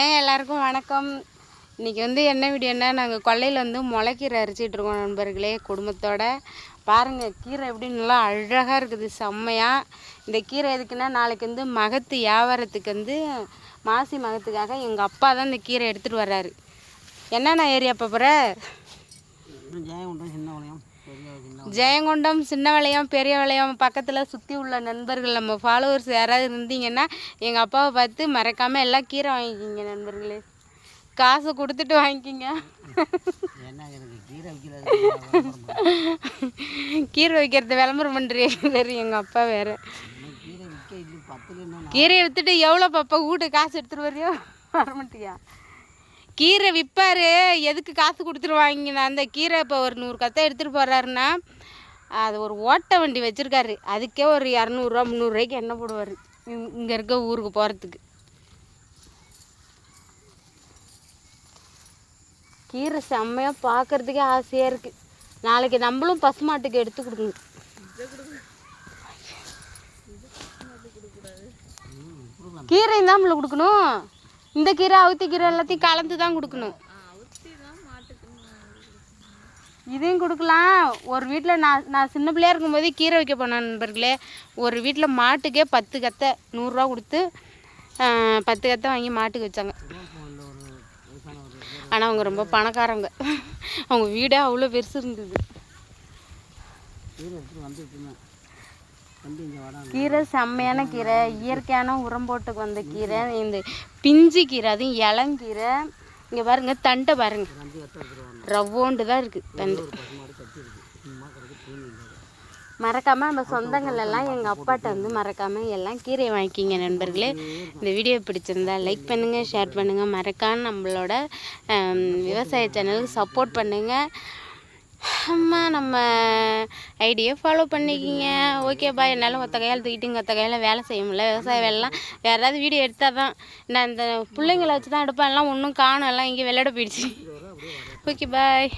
எல்லாருக்கும் வணக்கம். இன்றைக்கி என்ன வீடியோன்னா, நாங்கள் கொல்லையில் முளைக்கீரை அரிச்சிட்ருக்கோம் நண்பர்களே, குடும்பத்தோடு. பாருங்கள் கீரை எப்படி நல்லா அழகாக இருக்குது, செம்மையாக. இந்த கீரை எதுக்குன்னா, நாளைக்கு மகத்து வியாபாரத்துக்கு மாசி மகத்துக்காக எங்கள் அப்பா தான் இந்த கீரை எடுத்துகிட்டு வர்றாரு. என்னென்ன ஏரியா போகிற? ஜெயங்கொண்டம், சின்ன வளையம், பெரிய வளையம் பக்கத்தில் சுற்றி உள்ள நண்பர்கள், நம்ம ஃபாலோவர்ஸ் யாராவது இருந்தீங்கன்னா எங்கள் அப்பாவை பார்த்து மறக்காமல் எல்லாம் கீரை வாங்கிக்கிங்க நண்பர்களே. காசு கொடுத்துட்டு வாங்கிக்கிங்க. கீரை வைக்கிறது விளம்பரம் பண்ணுறீங்க எங்கள் அப்பா வேறு. கீரையை விற்றுட்டு எவ்வளோ பாப்பா வீட்டு காசு எடுத்துகிட்டு வரையோ வரமாட்டியா? கீரை விற்பார், எதுக்கு காசு கொடுத்துருவாங்கண்ணா? அந்த கீரை இப்போ ஒரு 100 கத்தை எடுத்துகிட்டு போகிறாருன்னா, அது ஒரு ஓட்ட வண்டி வச்சுருக்காரு, அதுக்கே ஒரு 200 300 எண்ணெய் போடுவார் இங்கே இருக்க ஊருக்கு போகிறதுக்கு. கீரை செம்மையாக பார்க்குறதுக்கே ஆசையாக இருக்குது. நாளைக்கு நம்மளும் பசுமாட்டுக்கு எடுத்து கொடுக்கணும். கீரையும் தான் நம்மளுக்கு கொடுக்கணும். இந்த கீரை அவுத்தி கீரை எல்லாத்தையும் கலந்து தான் கொடுக்கணும். இதையும் கொடுக்கலாம். ஒரு வீட்டில் நான் சின்ன பிள்ளையாக இருக்கும்போது கீரை வைக்க போனேன் நண்பர்களே. ஒரு வீட்டில் மாட்டுக்கே 10 கத்தை 100 ரூபா கொடுத்து 10 கத்தை வாங்கி மாட்டுக்கு வச்சாங்க. ஆனால் அவங்க ரொம்ப பணக்காரங்க, அவங்க வீடே அவ்வளோ பெருசு இருந்தது. கீரை செம்மையான கீரை, இயற்கையான உரம் போட்டுக்கு வந்த கீரை. இந்த பிஞ்சு கீரை, அதுவும் இளங்கீரை. இங்கே பாருங்க, தண்டை பாருங்க, ரவ்வோண்டு தான் இருக்குது தண்டு. மறக்காமல் நம்ம சொந்தங்கள் எல்லாம் எங்கள் அப்பாட்ட மறக்காமல் எல்லாம் கீரை வாங்கிக்கிங்க நண்பர்களே. இந்த வீடியோ பிடிச்சிருந்தா லைக் பண்ணுங்கள், ஷேர் பண்ணுங்கள், மறக்காமல் நம்மளோட விவசாய சேனலுக்கு சப்போர்ட் பண்ணுங்கள். அம்மா நம்ம ஐடியை ஃபாலோ பண்ணிக்கிங்க. ஓகேப்பா. என்னால் ஒத்த கையால் தூக்கிட்டு இங்கே ஒத்த கையில் வேலை செய்ய முடியல. விவசாய வேலைலாம் யாராவது வீடியோ எடுத்தால் தான். நான் இந்த பிள்ளைங்களை வச்சு தான் எடுப்பேன். எல்லாம் ஒன்றும் காணும், எல்லாம் இங்கே விளையாட போயிடுச்சு. Okay bye.